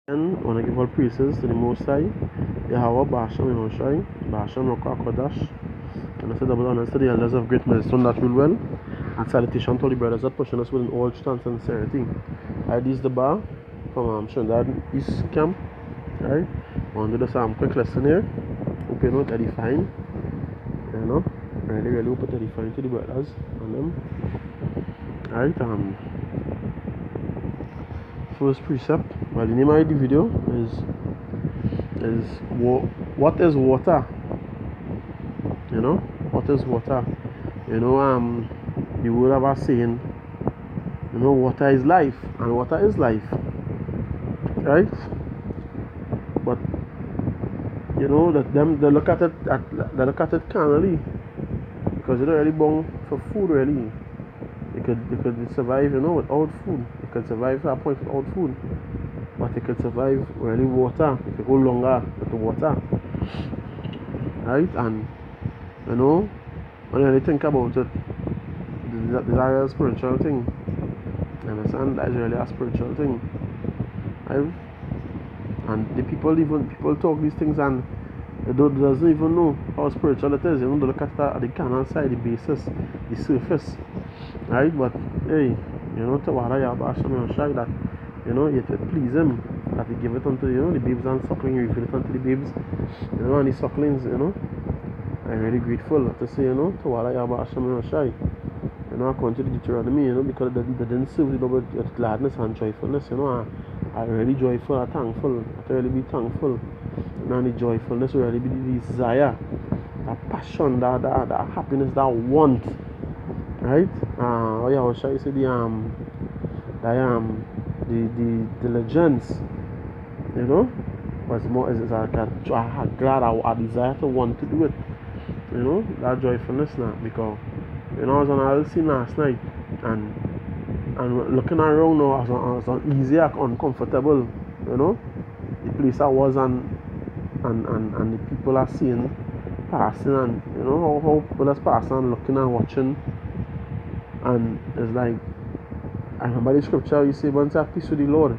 And when I give all praises to the Most High, Yahweh, Basham, Yahushai, Basham, Rokah, Kodash, and I say double honors to the elders of Great Millstone that rule well, and salutation to all the brothers that pushing us with all truth and sincerity. This is the bar from Trinidad East Camp, right? I want to do some quick lesson here. Hope you know it's edifying, you know, really hope it's edifying to the brothers and them, right? First precept, well, the name of the video is what is water? You know, what is water? You know, the word of our saying, you know, water is life, and water is life, right? But you know that they look at it carnally, because they don't really born for food really. They could survive, you know, without food. They could survive to a point without food, but they could survive really water. They could go longer with the water, right? And you know, when you really think about it, this is a spiritual thing. You understand? That is really a spiritual thing, right? And the people talk these things and they doesn't even know how spiritual it is. You know, they look at the carnal side, the basis, the surface, right? But hey, you know, Tawara Yabasham Shai that you know it would please him that he give it unto the babes and suckling, he reveal it unto the babes, you know, and the sucklings, you know. I'm really grateful to say, you know, Tawara Yabasham Shai. You know, according to the Deuteronomy, you know, because they didn't serve the Lord with gladness and joyfulness, you know, I'm really joyful, I'm thankful, I really be thankful, you know, and the joyfulness will really be the desire, that passion, that happiness, that want, right? Oh yeah, what shall I say, the diligence, you know, was more, is like a glad, a desire to want to do it, you know, that joyfulness now, because you know, I was on a scene last night and looking around now, I was uneasy and uncomfortable, you know. The place I was and the people I seen passing and you know how people are passing and looking and watching, and it's like I remember the scripture you say once you have peace with the Lord,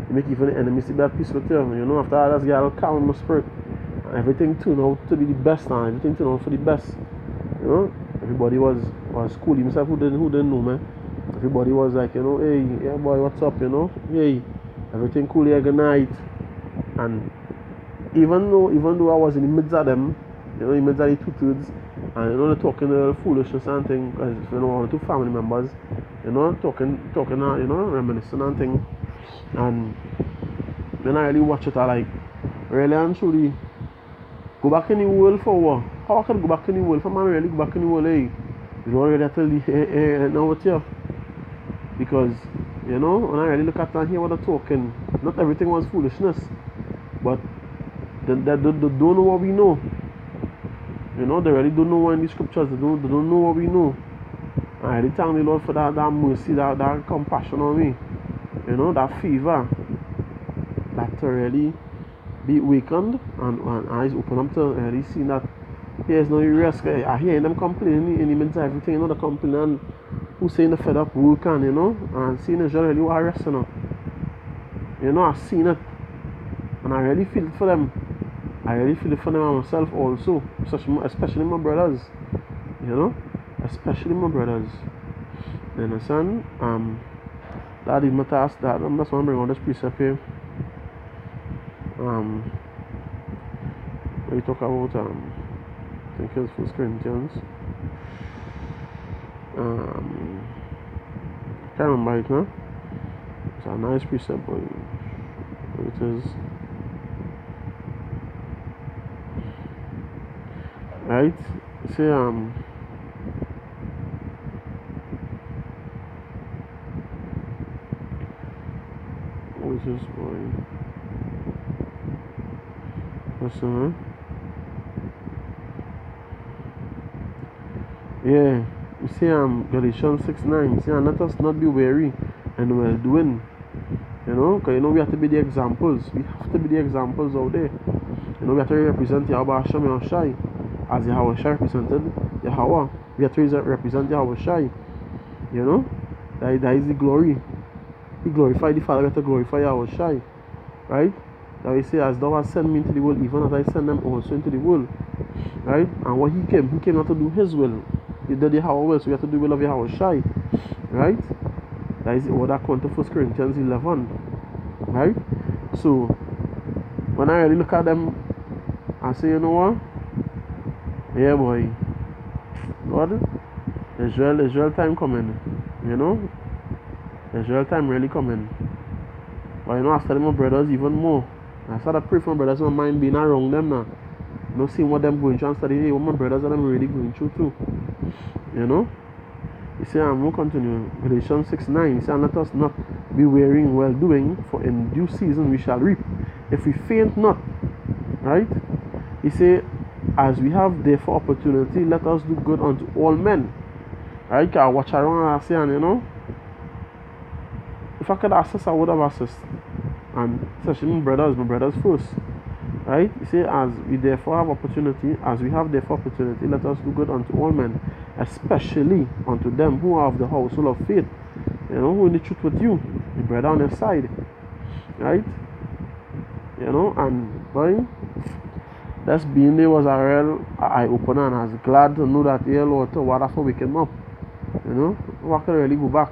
you make even the enemies to be at peace with you. You know, after that, I'll calm my spirit. And everything turned out to be the best and everything turned out for the best. You know, everybody was cool. Himself who didn't know me. Everybody was like, you know, hey, yeah boy, what's up, you know? Hey, everything cool here, good night. And even though I was in the midst of them, you know, in the midst of the two-thirds, and you know, they're talking foolishness and thing, because you know, one or two family members, you know, talking, you know, reminiscing and thing. And then I really watch it, I like, really and truly, go back in the world for what? How I can go back in the world? For man really go back in the world, hey? You don't really tell the now what you? Because, you know, when I really look at and hear what they're talking, not everything was foolishness. But they don't know what we know. You know, they really don't know what in the scriptures, they don't know what we know. And I really thank the Lord for that mercy, that compassion on me. You know, that favor. That to really be awakened and eyes open up to really see that there's no risk. I hear them complaining in the midst of everything, you know, the complaining who saying the fed up work and you know, and seeing is really what I rest, you know. You know, I've seen it and I really feel it for them. I really feel it for them and myself also, especially my brothers, you know, especially my brothers. You understand? That is my task. That's why I'm bringing on this precept here. We talk about I think it's 1 Corinthians. Can't remember it now. It's a nice precept, but it is right. Say what is this boy? Listen, yeah. You see Galatians 6:9. See, and let us not be weary and well doing. You know, because you know we have to be the examples. We have to be the examples out there. You know, we have to represent Yahweh Hashem Yahushai as Yahweh Shai represented Yahweh. We have to represent Yahweh Shai. You know, that is the glory. We glorify the Father, we have to glorify Yahweh Shai. right? That we say, as thou hast sent me into the world, even as I send them also into the world, right? And what he came not to do his will. He did Yahweh will, so we have to do the will of Yahweh Shai, right? That is what according to 1 Corinthians 11, right? So when I really look at them, I say, you know what? Yeah, boy, God, Israel time coming, you know? Israel time really coming. But you know, I study my brothers even more. I started to pray for my brothers, my mind being around them now. You know, seeing what them going through and studying what my brothers and them really going through too. You know? You see, I'm going to continue. Galatians 6:9. You see, and let us not be weary in well doing, for in due season we shall reap. If we faint not, right? He say, as we have therefore opportunity, let us do good unto all men. Right? Because watch around and say, and you know, if I could assist, I would have assist. And especially my brothers first. Right? You say, as we therefore have opportunity, let us do good unto all men, especially unto them who are of the household of faith. You know, who in the truth with you, the brother on your side. Right? You know, and boy, that's being there was a real eye opener, and I was glad to know that, yeah, Lord, what after waking up. You know, I can really go back.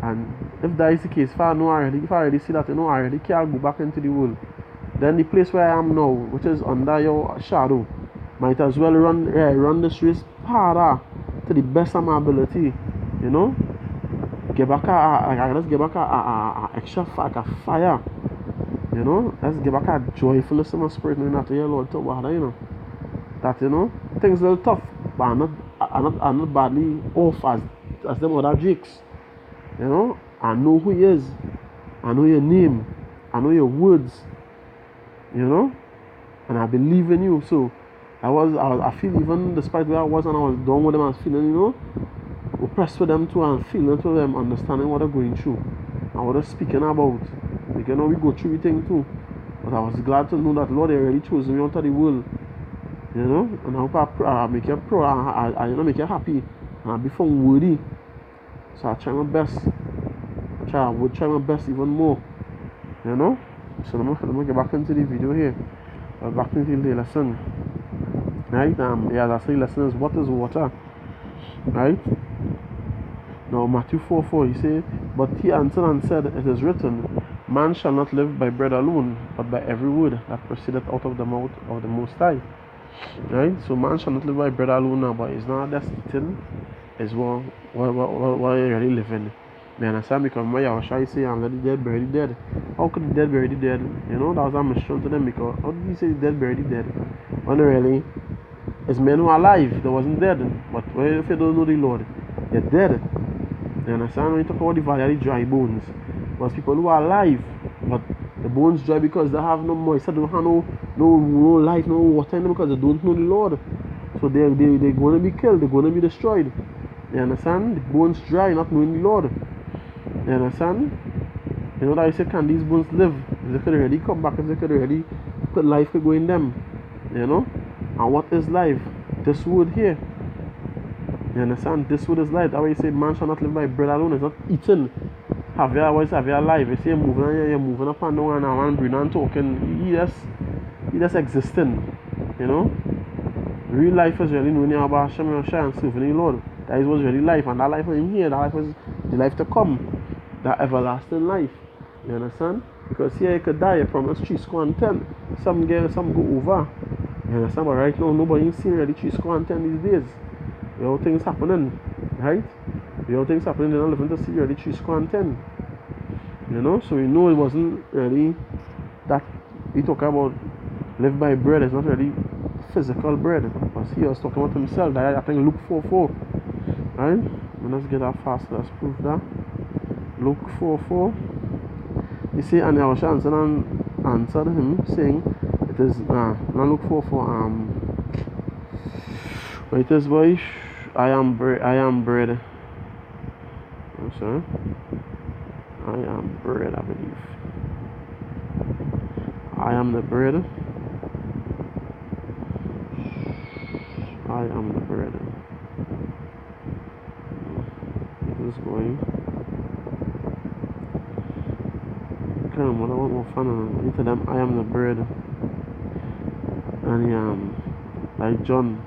And if that is the case, if I already see that, you know, I already can't go back into the world, then the place where I am now, which is under your shadow, might as well run this race harder to the best of my ability, you know. Get back let's get back a extra fire, you know. Let's get back a joyfulness in my spirit, knowing that, yeah, Lord, talk about that, you know. That, you know, things a little tough, but I'm not badly off as them other jakes. You know, I know who he is. I know your name. I know your words. You know, and I believe in you. So I feel, even despite where I was and I was done with them, I was feeling, you know, oppressed with them too, and feeling to them, understanding what they're going through and what they're speaking about. Like, you know, we go through everything too. But I was glad to know that, Lord, they really chose me onto the world. You know, and I hope I make you proud. I you know, make you happy, and I be found worthy. So I try my best. I would try my best even more, you know. So let me get back into the video here. Back into the lesson, right? Yeah, that's the lesson is, what is water, right? Now Matthew 4:4, he say, but he answered and said, it is written, man shall not live by bread alone, but by every word that proceedeth out of the mouth of the Most High. Right? So man shall not live by bread alone now, but it's not just eating, it's what you're really living. You understand? Because my Yahushua say, and let the dead bury the dead. How could the dead bury the dead? You know, that was a mission to them, because how did he say the dead bury the dead? When really, it's men who are alive, they wasn't dead. But if you don't know the Lord, you're dead. You understand? When you talk about the valley of the dry bones, but people who are alive, but the bones dry because they have no moisture, they don't have no life, no water in them, because they don't know the Lord. So they're going to be killed, they're going to be destroyed. You understand? The bones dry, not knowing the Lord. You understand? You know that I say, can these bones live? If they could already come back, if they could already put life could go in them. You know? And what is life? This word here. You understand? This word is life. That's why you say, man shall not live by bread alone. It's not eating. Have your life. You say you're moving up and down and breathing and talking. You just existing. You know? Real life is really knowing about Hashem and serving the Lord. That is what's really life. And that life is here. That life is the life to come. That everlasting life. You understand? Because here you could die, you promise 3 square and 10. Some go over. You understand? But right now nobody's seeing really 3 square and 10 these days. You know things happening. Right? You know things happening, they're not living to see really 3 square and 10. You know? So you know it wasn't really that he talk about live by bread. It's not really physical bread. Because he was talking about himself. That I think Luke 4:4. Right? Let's get that fast. Let's prove that. Luke 4:4. You see, and Yahushua answered him, saying, it is not Luke 4:4. It is, boy, I am bread. I'm sorry. I am bread, I believe. I am the bread. I am the bread. It is going. what I want more fun. He tell them, I am the bread. And like John,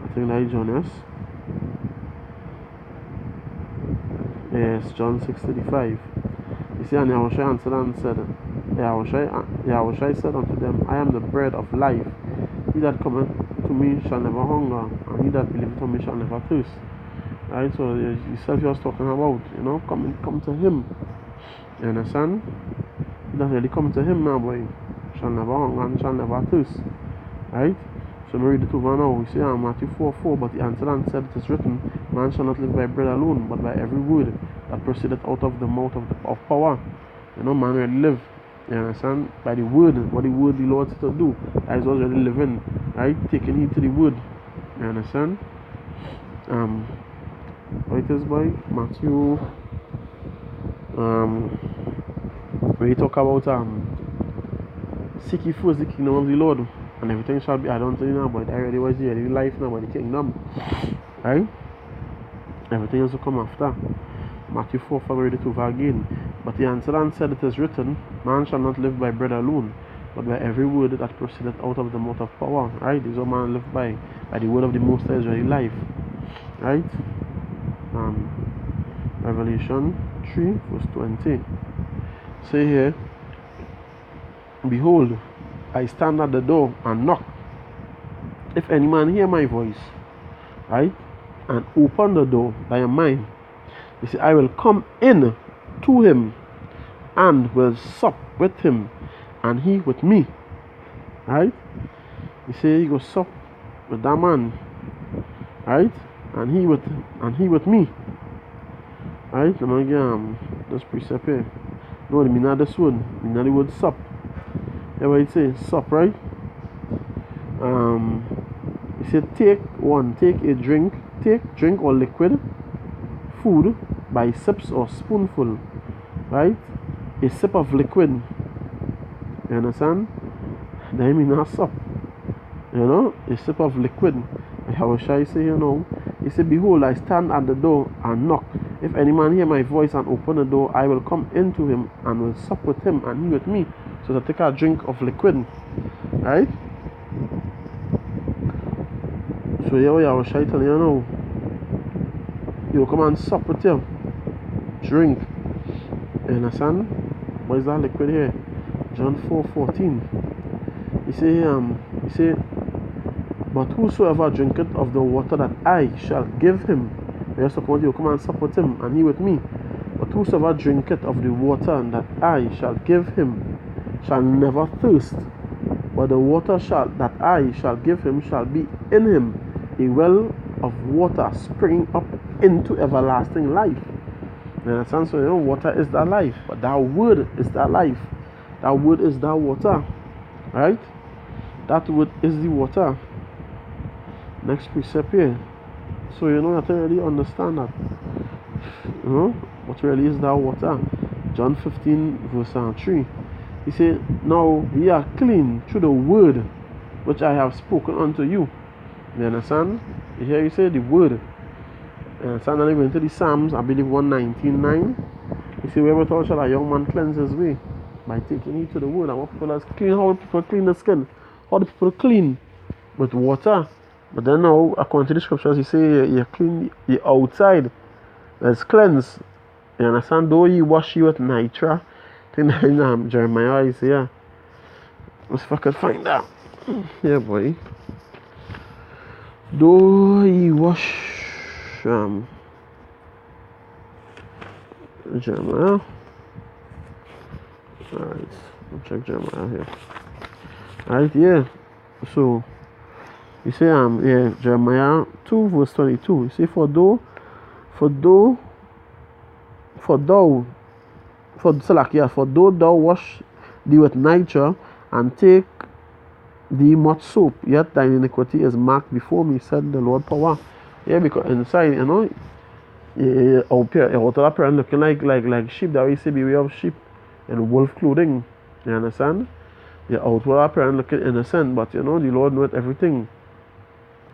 I think like John, yes? Yes, John 6:35. You see, and Yahushua answered and said, Yahushua said unto them, I am the bread of life. He that cometh to me shall never hunger, and he that believeth on me shall never thirst. Right? So yourself you was talking about, come to him. You understand? He that really come to him now, boy, shall never hunger and shall never thirst. Right? So we read it over now. We see Matthew 4:4, but he answered and said, it is written, man shall not live by bread alone, but by every word that proceedeth out of the mouth of power. Man will live. You understand? By the word, what the word the Lord said to do. That is what's really living. Right? Taking heed to the word. You understand? What it is, boy? Matthew, where he talk about seek ye first the kingdom of the Lord, and everything shall be added unto you now. But I already was here, the life now by the kingdom. Right? Everything else will come after. Matthew 4, read it over again. But he answered and said, it is written, man shall not live by bread alone, but by every word that proceedeth out of the mouth of power. Right? This is what man live by the word of the Most High Israeli life. Right? Revelation 3:20. Say here, behold, I stand at the door and knock. If any man hear my voice, right, and open the door, I am mine. You see, I will come in to him and will sup with him, and he with me. Right? You see, he goes sup with that man, right? And he with me. Right? And again, this precept here. No, I mean not this one. I mean not the word sup. Yeah, what it say? Sup, right? He said take a drink, drink or liquid, food by sips or spoonful, right? A sip of liquid, you understand? That means not sup, a sip of liquid. How shall I say he said, behold, I stand at the door and knock. If any man hear my voice and open the door, I will come into him and will sup with him and he with me. So to take a drink of liquid, right? So here I was telling you now, he will come and sup with you, drink. You understand? What is that liquid here? John 4:14. He say, but whosoever drinketh of the water that I shall give him, yes, upon you come and sup with him, and he with me. But whosoever drinketh of the water that I shall give him shall never thirst. But the water that I shall give him shall be in him a well of water springing up into everlasting life. You understand? So water is that life, but that word is that life. That word is that water, right? That word is the water. Next precept here. So you have to really understand that. What really is that water? John 15:3. He said, now ye are clean through the word which I have spoken unto you. You understand? You hear you say the word. You understand? And even to the Psalms, I believe 119:9. You see, wherewithal shall a young man cleanse his way? By taking heed to the word. And what people are clean, how do people clean the skin? How do people clean? With water. But then now, according to the scriptures, you say you clean the outside. That's cleansed. You understand? Though you wash you with nitra. I think in Jeremiah is here. Let's see if I could find that. Yeah, boy. Though you wash Jeremiah. Alright, I'll check Jeremiah here. Alright, yeah. So you say Jeremiah 2:22. You say for though thou wash thee with nitre and take thee much soap, yet thine iniquity is marked before me, said the Lord power. Yeah, because inside, outer appearance looking like sheep. That we see beware of sheep in wolf clothing. You understand? The outward appearance looking innocent, but the Lord knoweth everything.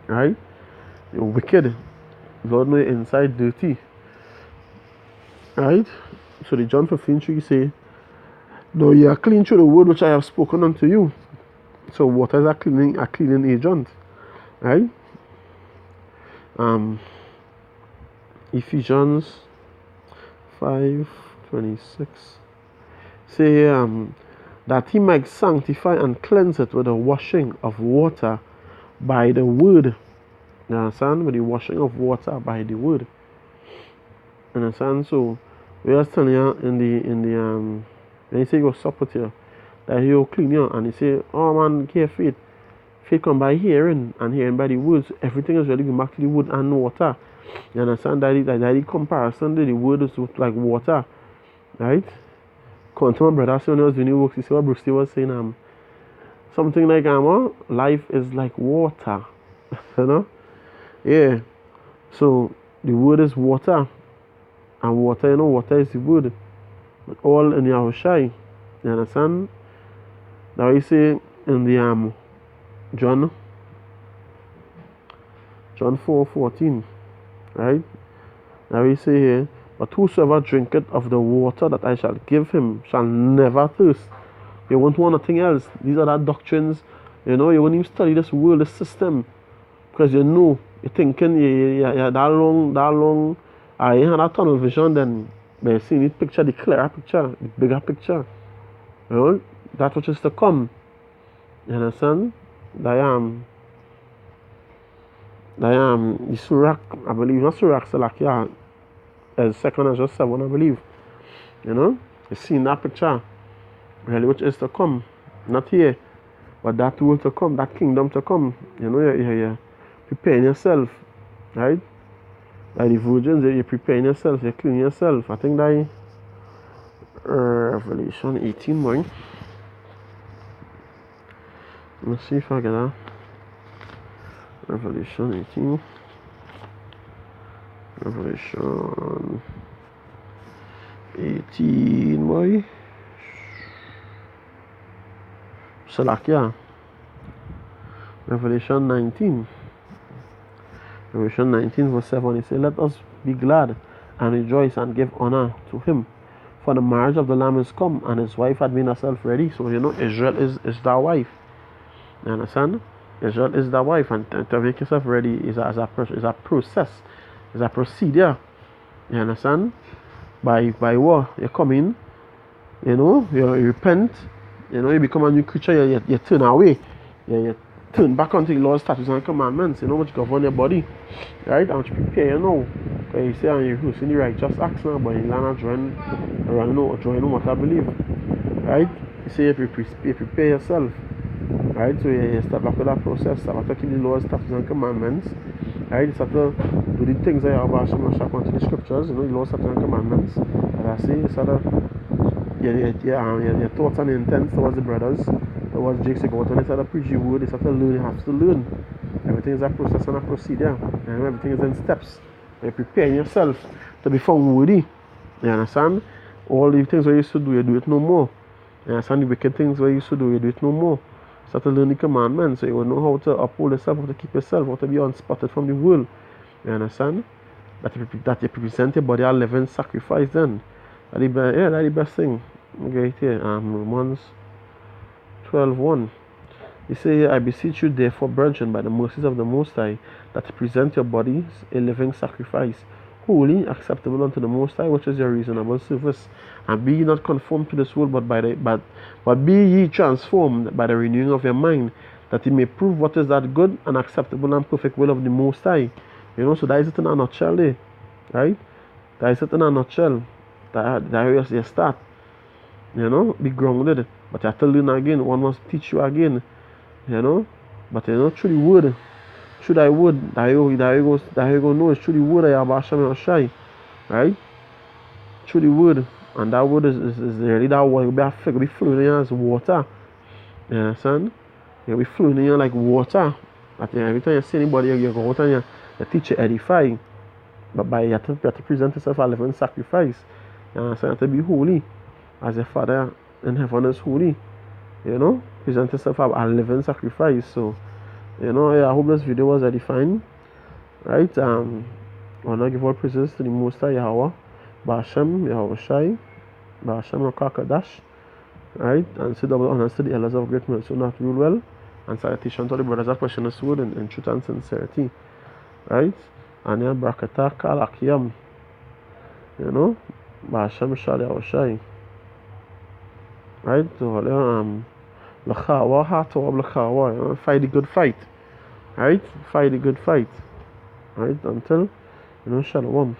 Right? You're wicked. The Lord know inside dirty. Right? So the John 15:3 say, Now you are clean through the word which I have spoken unto you. So water is a cleaning agent, right? Ephesians 5:26 say that he might sanctify and cleanse it with the washing of water by the word. You understand? With the washing of water by the word. You understand? So we are telling you when you say you go sup with you, that he will clean you, and he say, oh man, here faith. Faith come by hearing, and hearing by the words. Everything is really going back to the wood and water. You understand? That the comparison to the word is like water. Right? Come to my brother, so when I was doing works, you see what Bruce Lee was saying, something like life is like water. You know? Yeah. So the word is water. And water, you know, water is the word. All in Yahushai. You understand? Now you say in the John 4:14, right? Now we say here, but whosoever drinketh of the water that I shall give him shall never thirst. You won't want nothing else. These are the doctrines. You know, you won't even study this world, this system, because you know, you're thinking, yeah, that long. I had a tunnel vision, then by seeing the picture, the clearer picture, the bigger picture. You know, that which is to come. You understand? I am the Surah, I believe, not Surah Salakia, as second as just 7, I believe. You know, you see that picture, really, which is to come, not here, but that will to come, that kingdom to come. You know, you're preparing yourself, right? Like the virgins, you're preparing yourself, you're cleaning yourself. I think that Revelation 18, boy. Let's see if I get that. Revelation 18. Revelation 18, boy. Salakia. Revelation 19. Revelation 19 verse 7. He said, let us be glad and rejoice and give honor to him. For the marriage of the Lamb is come, and his wife had made herself ready. So you know Israel is their wife. You understand? Israel is their wife, and to make yourself ready is a process, is a procedure. You understand? By what? You come in, you know, you repent, you know, you become a new creature, you turn away, you turn back onto the Lord's statutes and commandments, you know, which govern your body, right? And which prepare you now. Because you say, and you're in the righteous acts now, but you learn to join what I believe, right? You say you prepare yourself, right? So you start back with that process, start to keep the Lord's statutes and commandments, right? You start to do the things that you have according to the scriptures, you know, the Lord's statutes and commandments. And I say, you start to your thoughts and intents towards the brothers, towards Jake, so when they start to preach the word, they start to learn, you have to learn. Everything is a process and a procedure, and everything is in steps. You're preparing yourself to be found worthy. You understand? All the things we used to do, you do it no more. You understand? The wicked things we used to do, you do it no more. Start to learn the commandments, so you will know how to uphold yourself, how to keep yourself, how to be unspotted from the world. You understand? That you present your body a living sacrifice then. That's the best thing. Okay, here, Romans 12:1. He say, I beseech you therefore, brethren, by the mercies of the Most High, that you present your bodies a living sacrifice, holy, acceptable unto the Most High, which is your reasonable service. And be ye not conformed to this world, but be ye transformed by the renewing of your mind, that ye may prove what is that good and acceptable and perfect will of the Most High. You know, so that is it in a nutshell there, right? That is it in a nutshell. That you start. You know, be grounded. But you have to learn again. One must teach you again. You know, but you know, through the word, that you go know it's through the word I have Hashem, right? Through the word, and that word is really that word. It'll be flowing in you as water. You understand? It'll be flowing in you like water. Every time you see anybody, you go out and you teach, you edify. But you have to present yourself a living sacrifice. You understand? You have to be holy, as your Father in heaven is holy. You know, present yourself a living sacrifice. So, you know, I hope this video was edifying. Right? I want to give all praises to the Most High Yahweh, Ba'ashem, Yahushai, Ba'ashem Rakakadash. right? And say double honors to the elders of Great Mercy not rule well, and salutation to the brothers that question us word in truth and sincerity, right? And then Brakata Kalakiyam, you know, Bashem Shali Awashai, right? So, Lachawa, Hatawa, Lachawa, fight the good fight, right? Fight the good fight, right? Until, Shalom.